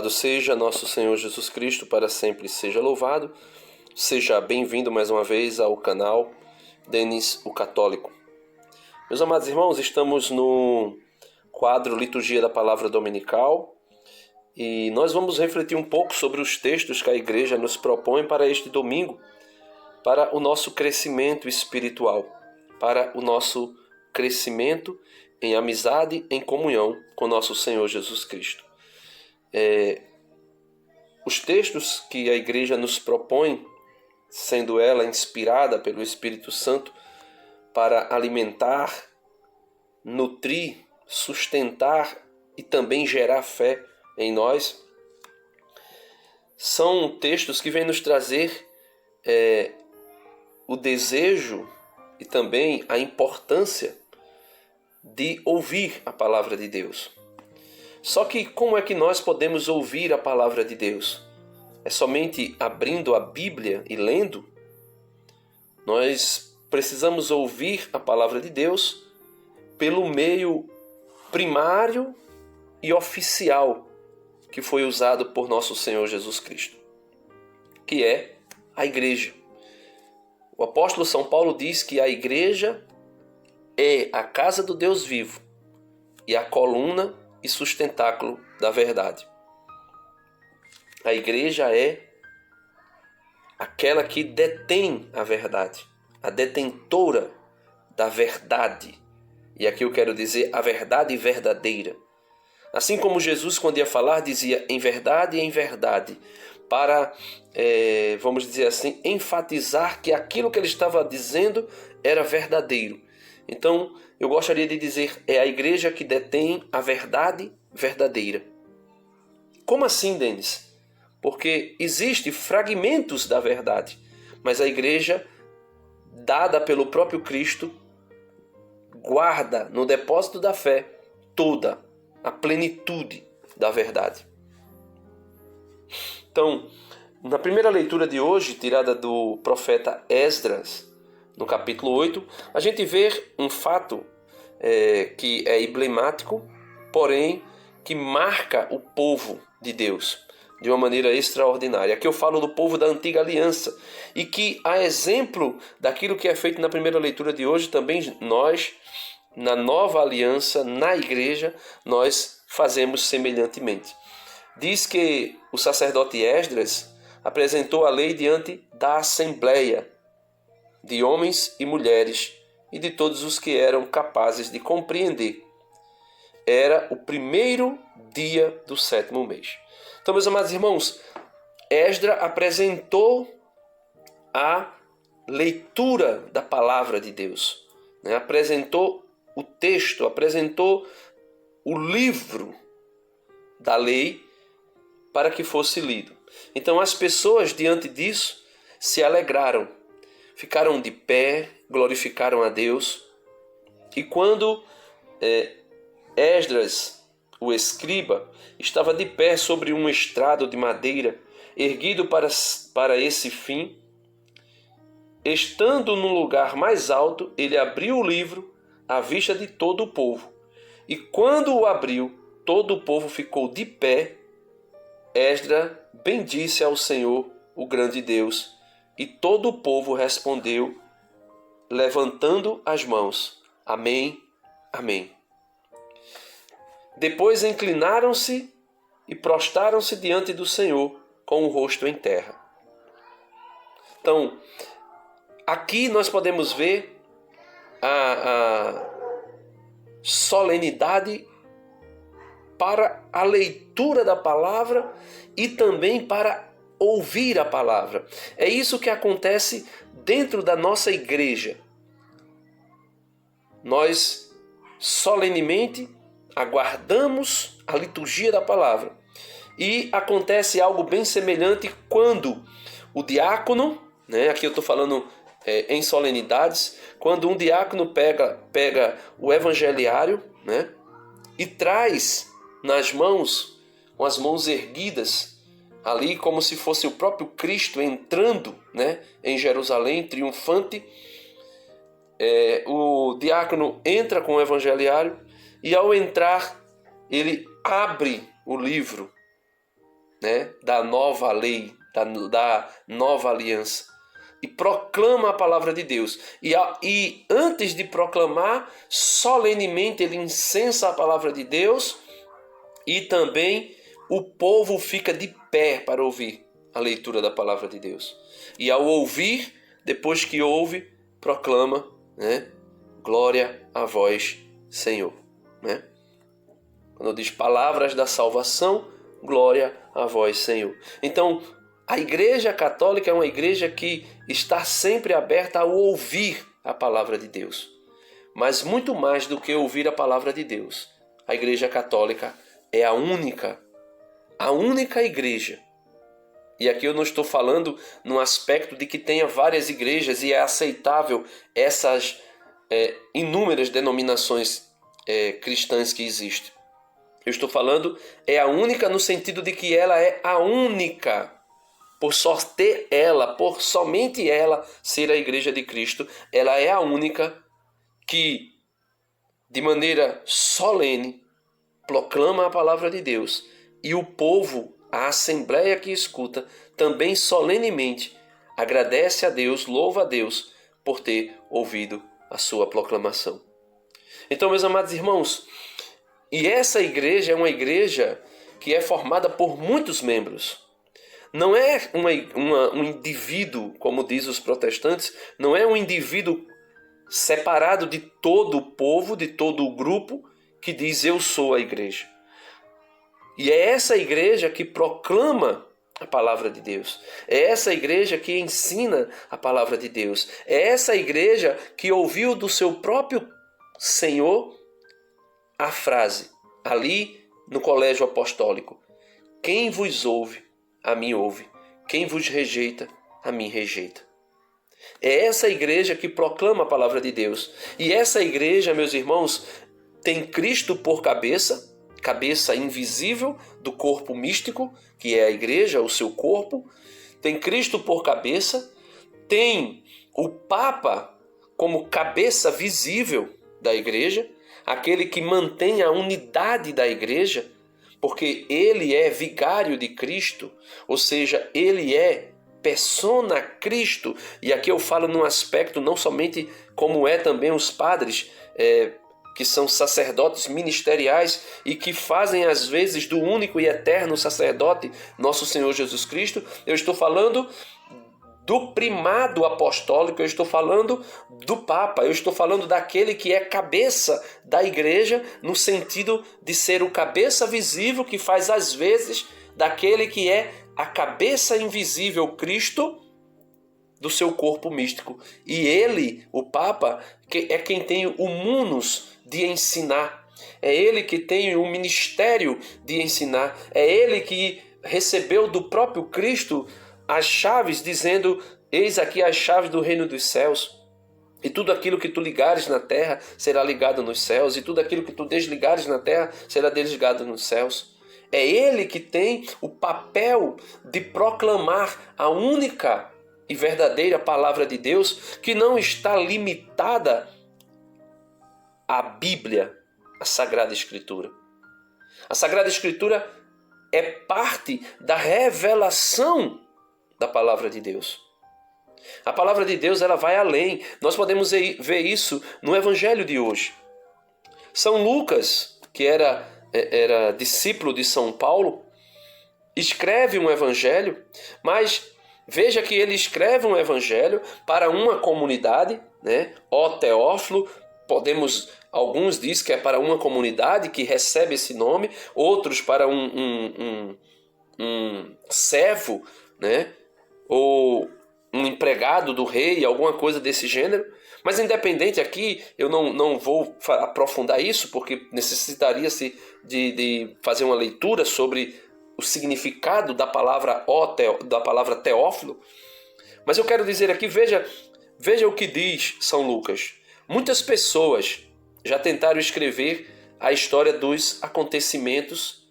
Louvado seja nosso Senhor Jesus Cristo, para sempre seja louvado. Seja bem-vindo mais uma vez ao canal Denis o Católico. Meus amados irmãos, estamos no quadro Liturgia da Palavra Dominical e nós vamos refletir um pouco sobre os textos que a Igreja nos propõe para este domingo, para o nosso crescimento espiritual, para o nosso crescimento em amizade, em comunhão com nosso Senhor Jesus Cristo. Os textos que a Igreja nos propõe, sendo ela inspirada pelo Espírito Santo para alimentar, nutrir, sustentar e também gerar fé em nós, são textos que vêm nos trazer o desejo e também a importância de ouvir a palavra de Deus. Só que como é que nós podemos ouvir a palavra de Deus? É somente abrindo a Bíblia e lendo? Nós precisamos ouvir a palavra de Deus pelo meio primário e oficial que foi usado por nosso Senhor Jesus Cristo, que é a Igreja. O apóstolo São Paulo diz que a Igreja é a casa do Deus vivo e a coluna e sustentáculo da verdade. A Igreja é aquela que detém a verdade, a detentora da verdade. E aqui eu quero dizer a verdade verdadeira. Assim como Jesus, quando ia falar, dizia em verdade, para, vamos dizer assim, enfatizar que aquilo que ele estava dizendo era verdadeiro. Então, eu gostaria de dizer, é a Igreja que detém a verdade verdadeira. Como assim, Denis? Porque existem fragmentos da verdade, mas a Igreja, dada pelo próprio Cristo, guarda no depósito da fé toda a plenitude da verdade. Então, na primeira leitura de hoje, tirada do profeta Esdras, no capítulo 8, a gente vê um fato que é emblemático, porém que marca o povo de Deus de uma maneira extraordinária. Aqui eu falo do povo da antiga aliança e que, a exemplo daquilo que é feito na primeira leitura de hoje, também nós, na nova aliança, na Igreja, nós fazemos semelhantemente. Diz que o sacerdote Esdras apresentou a lei diante da assembleia de homens e mulheres e de todos os que eram capazes de compreender. Era o primeiro dia do 7º mês. Então, meus amados irmãos, Esdras apresentou a leitura da palavra de Deus, apresentou o texto, apresentou o livro da lei para que fosse lido. Então, as pessoas, diante disso, se alegraram, ficaram de pé, glorificaram a Deus. E quando Esdras, o escriba, estava de pé sobre um estrado de madeira, erguido para esse fim, estando num lugar mais alto, ele abriu o livro à vista de todo o povo. E quando o abriu, todo o povo ficou de pé. Esdras bendisse ao Senhor, o grande Deus, e todo o povo respondeu, levantando as mãos: Amém, Amém. Depois inclinaram-se e prostraram-se diante do Senhor com o rosto em terra. Então, aqui nós podemos ver a solenidade para a leitura da palavra e também para ouvir a palavra. É isso que acontece dentro da nossa igreja. Nós solenemente aguardamos a liturgia da palavra. E acontece algo bem semelhante quando o diácono, aqui eu estou falando em solenidades, quando um diácono pega o evangeliário, e traz nas mãos, com as mãos erguidas, ali como se fosse o próprio Cristo entrando em Jerusalém, triunfante. O diácono entra com o evangeliário e, ao entrar, ele abre o livro né, da nova lei, da nova aliança, e proclama a palavra de Deus. E antes de proclamar, solenemente ele incensa a palavra de Deus, e também o povo fica de pé para ouvir a leitura da palavra de Deus. E ao ouvir, depois que ouve, proclama, né, glória a vós, Senhor. Né? Quando diz palavras da salvação, glória a vós, Senhor. Então, a Igreja Católica é uma igreja que está sempre aberta ao ouvir a palavra de Deus. Mas muito mais do que ouvir a palavra de Deus, a Igreja Católica é a única igreja. E aqui eu não estou falando no aspecto de que tenha várias igrejas e é aceitável essas inúmeras denominações cristãs que existem. Eu estou falando é a única no sentido de que ela é a única. Por somente ela ser a Igreja de Cristo, ela é a única que, de maneira solene, proclama a palavra de Deus. E o povo, a assembleia que escuta, também solenemente agradece a Deus, louva a Deus por ter ouvido a sua proclamação. Então, meus amados irmãos, e essa igreja é uma igreja que é formada por muitos membros. Não é um indivíduo, como dizem os protestantes, não é um indivíduo separado de todo o povo, de todo o grupo, que diz eu sou a igreja. E é essa igreja que proclama a palavra de Deus. É essa igreja que ensina a palavra de Deus. É essa igreja que ouviu do seu próprio Senhor a frase, ali no colégio apostólico: quem vos ouve, a mim ouve. Quem vos rejeita, a mim rejeita. É essa igreja que proclama a palavra de Deus. E essa igreja, meus irmãos, tem Cristo por cabeça invisível do corpo místico, que é a igreja, o seu corpo. Tem Cristo por cabeça, tem o Papa como cabeça visível da igreja, aquele que mantém a unidade da igreja, porque ele é vigário de Cristo, ou seja, ele é persona Cristo. E aqui eu falo num aspecto não somente como é também os padres, que são sacerdotes ministeriais e que fazem às vezes do único e eterno sacerdote, nosso Senhor Jesus Cristo. Eu estou falando do primado apostólico, eu estou falando do Papa, eu estou falando daquele que é cabeça da igreja, no sentido de ser o cabeça visível que faz às vezes daquele que é a cabeça invisível, Cristo, do seu corpo místico. E ele, o Papa, é quem tem o munus de ensinar. É ele que tem o ministério de ensinar. É ele que recebeu do próprio Cristo as chaves, dizendo: eis aqui as chaves do reino dos céus. E tudo aquilo que tu ligares na terra será ligado nos céus. E tudo aquilo que tu desligares na terra será desligado nos céus. É ele que tem o papel de proclamar a única e verdadeira palavra de Deus, que não está limitada à Bíblia, à Sagrada Escritura. A Sagrada Escritura é parte da revelação da palavra de Deus. A palavra de Deus, ela vai além. Nós podemos ver isso no Evangelho de hoje. São Lucas, que era discípulo de São Paulo, escreve um evangelho, mas veja que ele escreve um evangelho para uma comunidade, né? Ó Teófilo, alguns dizem que é para uma comunidade que recebe esse nome, outros para um servo, né? Ou um empregado do rei, alguma coisa desse gênero. Mas independente aqui, eu não vou aprofundar isso, porque necessitaria-se de fazer uma leitura sobre o significado da palavra Teófilo. Mas eu quero dizer aqui, veja o que diz São Lucas. Muitas pessoas já tentaram escrever a história dos acontecimentos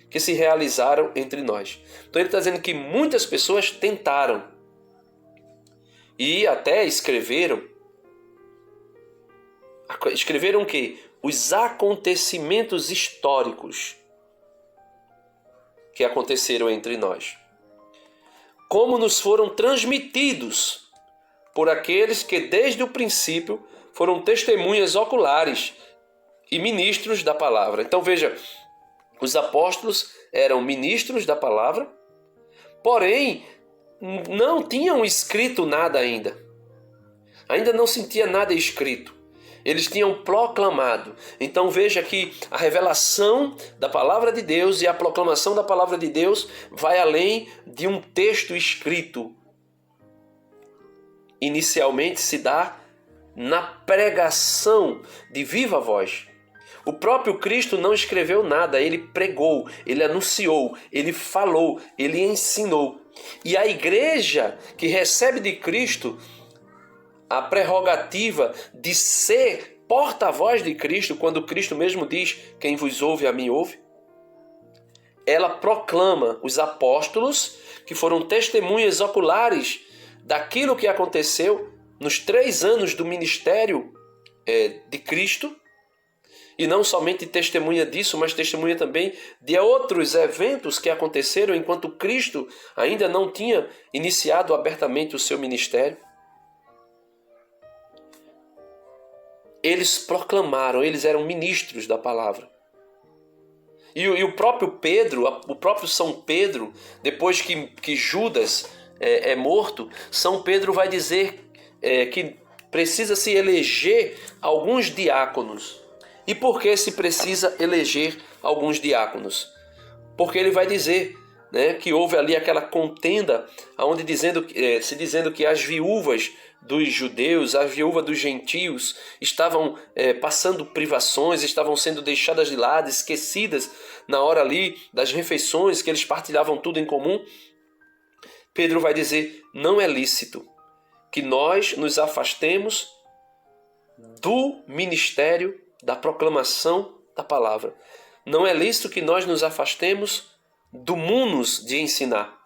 que se realizaram entre nós. Então ele está dizendo que muitas pessoas tentaram e até escreveram o quê? Os acontecimentos históricos que aconteceram entre nós, como nos foram transmitidos por aqueles que desde o princípio foram testemunhas oculares e ministros da palavra. Então veja, os apóstolos eram ministros da palavra, porém não tinham escrito nada ainda. Ainda não se tinha nada escrito. Eles tinham proclamado. Então veja que a revelação da palavra de Deus e a proclamação da palavra de Deus vai além de um texto escrito. Inicialmente se dá na pregação de viva voz. O próprio Cristo não escreveu nada, ele pregou, ele anunciou, ele falou, ele ensinou. E a igreja que recebe de Cristo a prerrogativa de ser porta-voz de Cristo, quando Cristo mesmo diz: quem vos ouve, a mim ouve, ela proclama os apóstolos, que foram testemunhas oculares daquilo que aconteceu nos 3 anos do ministério de Cristo, e não somente testemunha disso, mas testemunha também de outros eventos que aconteceram enquanto Cristo ainda não tinha iniciado abertamente o seu ministério. Eles proclamaram, eles eram ministros da palavra. E o próprio Pedro, o próprio São Pedro, depois que Judas é morto, São Pedro vai dizer que precisa se eleger alguns diáconos. E por que se precisa eleger alguns diáconos? Porque ele vai dizer, né, que houve ali aquela contenda, onde se dizendo que as viúvas dos judeus, as viúvas dos gentios, estavam passando privações, estavam sendo deixadas de lado, esquecidas na hora ali das refeições, que eles partilhavam tudo em comum. Pedro vai dizer: não é lícito que nós nos afastemos do ministério da proclamação da palavra. Não é lícito que nós nos afastemos do munus de ensinar.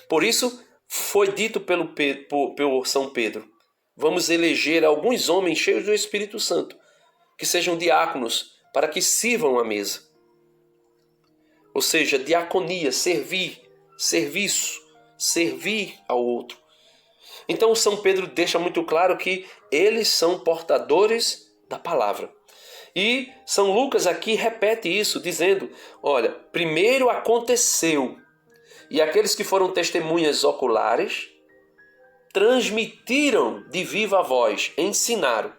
Por isso foi dito pelo São Pedro: vamos eleger alguns homens cheios do Espírito Santo, que sejam diáconos, para que sirvam à mesa. Ou seja, diaconia, servir, serviço, servir ao outro. Então São Pedro deixa muito claro que eles são portadores da palavra. E São Lucas aqui repete isso, dizendo: olha, primeiro aconteceu, e aqueles que foram testemunhas oculares transmitiram de viva voz, ensinaram.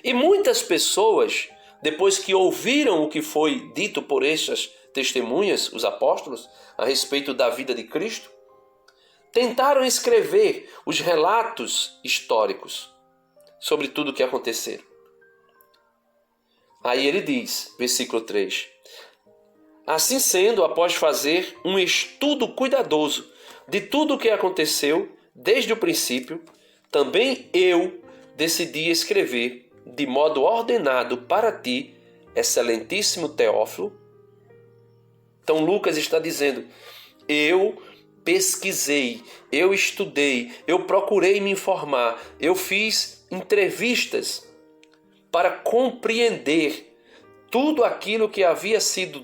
E muitas pessoas, depois que ouviram o que foi dito por estas testemunhas, os apóstolos, a respeito da vida de Cristo, tentaram escrever os relatos históricos sobre tudo o que aconteceu. Aí ele diz, versículo 3: assim sendo, após fazer um estudo cuidadoso de tudo o que aconteceu desde o princípio, também eu decidi escrever de modo ordenado para ti, excelentíssimo Teófilo. Então Lucas está dizendo: eu pesquisei, eu estudei, eu procurei me informar, eu fiz entrevistas para compreender tudo aquilo que havia sido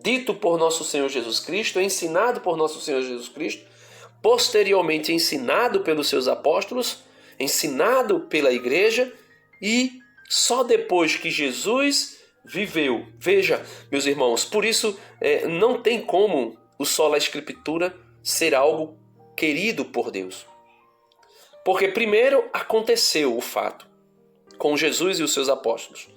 dito por nosso Senhor Jesus Cristo, ensinado por nosso Senhor Jesus Cristo, posteriormente ensinado pelos seus apóstolos, ensinado pela igreja, e só depois que Jesus viveu. Veja, meus irmãos, por isso não tem como o sola escritura ser algo querido por Deus. Porque primeiro aconteceu o fato com Jesus e os seus apóstolos.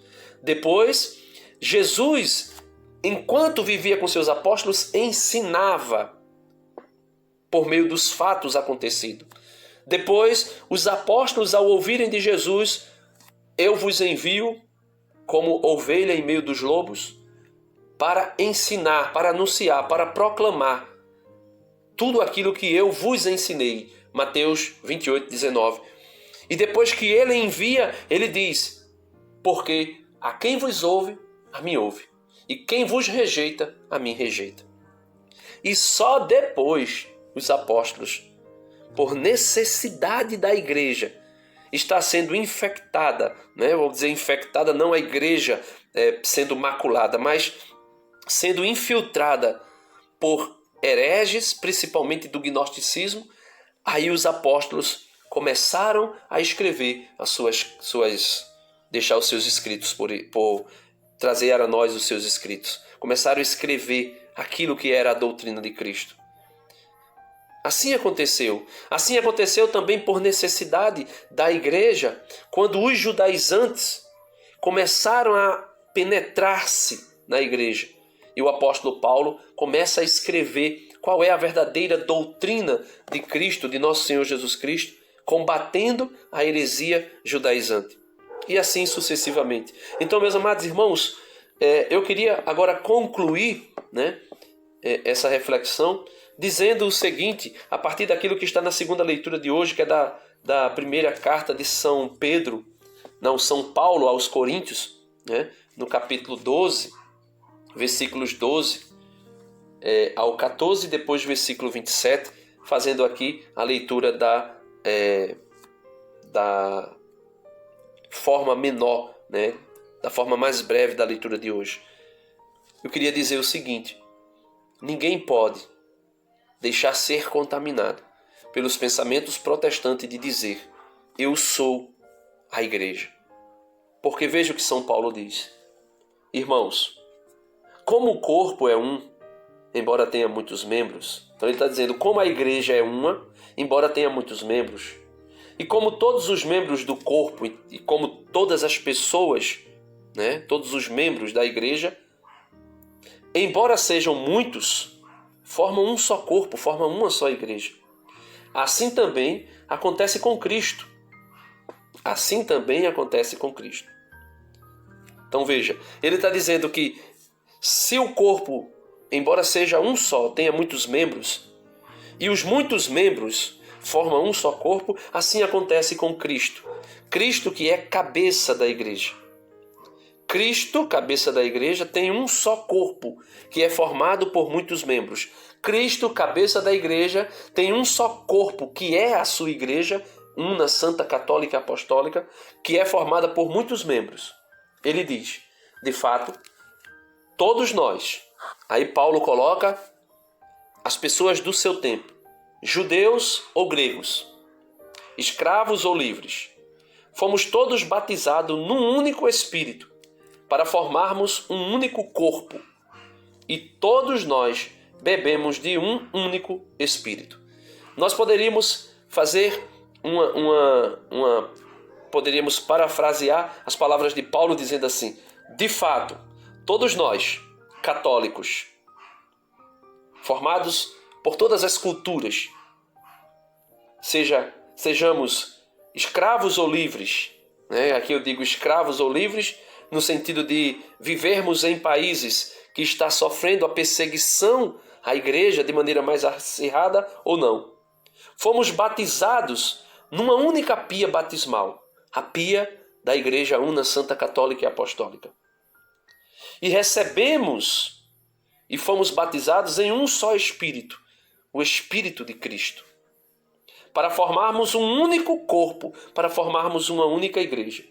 Depois, Jesus, enquanto vivia com seus apóstolos, ensinava por meio dos fatos acontecidos. Depois, os apóstolos, ao ouvirem de Jesus: eu vos envio como ovelha em meio dos lobos, para ensinar, para anunciar, para proclamar tudo aquilo que eu vos ensinei. Mateus 28, 19. E depois que ele envia, ele diz: porque a quem vos ouve, a mim ouve. E quem vos rejeita, a mim rejeita. E só depois os apóstolos, por necessidade da igreja, está sendo infectada, né? Vou dizer infectada, não a igreja sendo maculada, mas sendo infiltrada por hereges, principalmente do gnosticismo, aí os apóstolos começaram a escrever deixar os seus escritos, por trazer a nós os seus escritos. Começaram a escrever aquilo que era a doutrina de Cristo. Assim aconteceu. Assim aconteceu também por necessidade da igreja, quando os judaizantes começaram a penetrar-se na igreja. E o apóstolo Paulo começa a escrever qual é a verdadeira doutrina de Cristo, de nosso Senhor Jesus Cristo, combatendo a heresia judaizante. E assim sucessivamente. Então, meus amados irmãos, eu queria agora concluir, essa reflexão dizendo o seguinte, a partir daquilo que está na segunda leitura de hoje, que é da primeira carta de São Paulo aos Coríntios, no capítulo 12, versículos 12 ao 14, depois versículo 27, fazendo aqui a leitura da forma menor, da forma mais breve da leitura de hoje. Eu queria dizer o seguinte: ninguém pode deixar ser contaminado pelos pensamentos protestantes de dizer eu sou a igreja. Porque veja o que São Paulo diz. Irmãos, como o corpo é um, embora tenha muitos membros, então ele está dizendo como a igreja é uma, embora tenha muitos membros, e como todos os membros do corpo e como todas as pessoas, todos os membros da igreja, embora sejam muitos, formam um só corpo, formam uma só igreja. Assim também acontece com Cristo. Assim também acontece com Cristo. Então veja, ele está dizendo que se o corpo, embora seja um só, tenha muitos membros, e os muitos membros formam um só corpo, assim acontece com Cristo. Cristo que é cabeça da igreja. Cristo, cabeça da igreja, tem um só corpo, que é formado por muitos membros. Cristo, cabeça da igreja, tem um só corpo, que é a sua igreja, una, santa, católica e apostólica, que é formada por muitos membros. Ele diz, de fato, todos nós, aí Paulo coloca as pessoas do seu tempo, judeus ou gregos, escravos ou livres, fomos todos batizados num único Espírito, para formarmos um único corpo, e todos nós bebemos de um único Espírito. Nós poderíamos fazer poderíamos parafrasear as palavras de Paulo dizendo assim: de fato, todos nós, católicos, formados por todas as culturas, sejamos escravos ou livres, aqui eu digo escravos ou livres, no sentido de vivermos em países que está sofrendo a perseguição à igreja de maneira mais acirrada ou não. Fomos batizados numa única pia batismal, a pia da Igreja Una, Santa, Católica e Apostólica. E recebemos e fomos batizados em um só Espírito, o Espírito de Cristo, para formarmos um único corpo, para formarmos uma única igreja.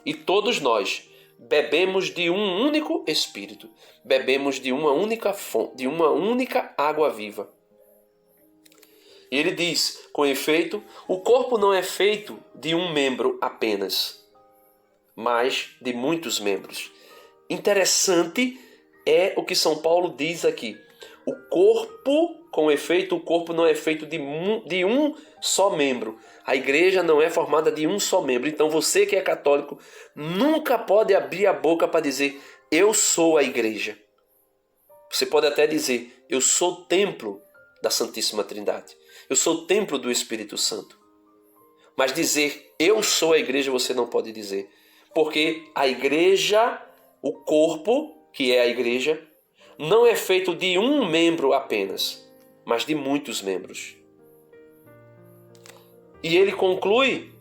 E todos nós bebemos de um único Espírito, bebemos de uma única fonte, de uma única água viva. E ele diz, com efeito, o corpo não é feito de um membro apenas, mas de muitos membros. Interessante é o que São Paulo diz aqui. O corpo, com efeito, o corpo não é feito de um só membro. A igreja não é formada de um só membro. Então você que é católico nunca pode abrir a boca para dizer eu sou a igreja. Você pode até dizer eu sou templo da Santíssima Trindade. Eu sou o templo do Espírito Santo. Mas dizer eu sou a igreja você não pode dizer. Porque a igreja, o corpo, que é a igreja, não é feito de um membro apenas, mas de muitos membros. E ele conclui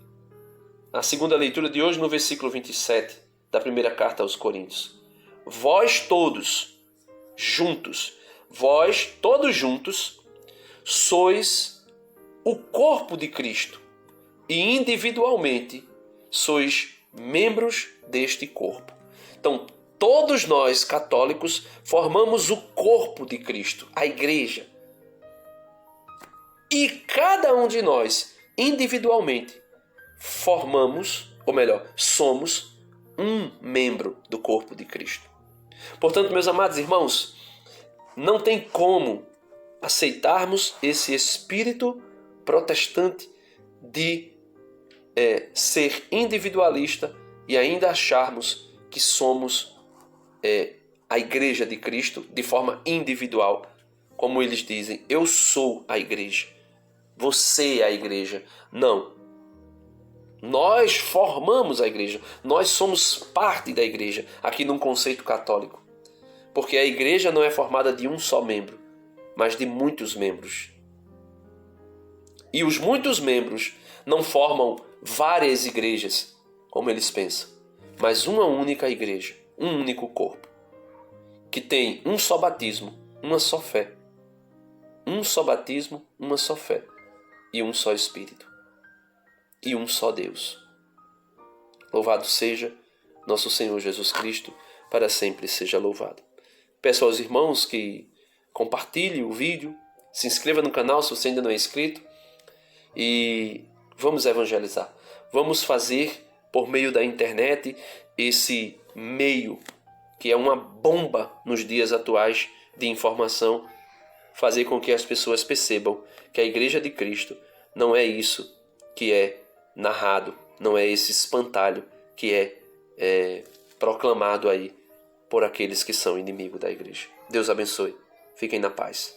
a segunda leitura de hoje no versículo 27 da primeira carta aos Coríntios. Vós todos juntos, sois o corpo de Cristo e individualmente sois membros deste corpo. Então, todos nós, católicos, formamos o corpo de Cristo, a igreja. E cada um de nós, individualmente, formamos, ou melhor, somos um membro do corpo de Cristo. Portanto, meus amados irmãos, não tem como aceitarmos esse espírito protestante de ser individualista e ainda acharmos que somos a igreja de Cristo de forma individual. Como eles dizem, eu sou a igreja, você é a igreja. Não. Nós formamos a igreja, nós somos parte da igreja, aqui num conceito católico. Porque a igreja não é formada de um só membro, mas de muitos membros. E os muitos membros não formam várias igrejas, como eles pensam, mas uma única igreja, um único corpo, que tem um só batismo, uma só fé. Um só batismo, uma só fé, e um só Espírito, e um só Deus. Louvado seja nosso Senhor Jesus Cristo, para sempre seja louvado. Peço aos irmãos que compartilhem o vídeo, se inscreva no canal se você ainda não é inscrito, e vamos evangelizar. Vamos fazer, por meio da internet, esse meio que é uma bomba nos dias atuais de informação, fazer com que as pessoas percebam que a Igreja de Cristo não é isso que é narrado, não é esse espantalho que é proclamado aí por aqueles que são inimigos da Igreja. Deus abençoe. Fiquem na paz.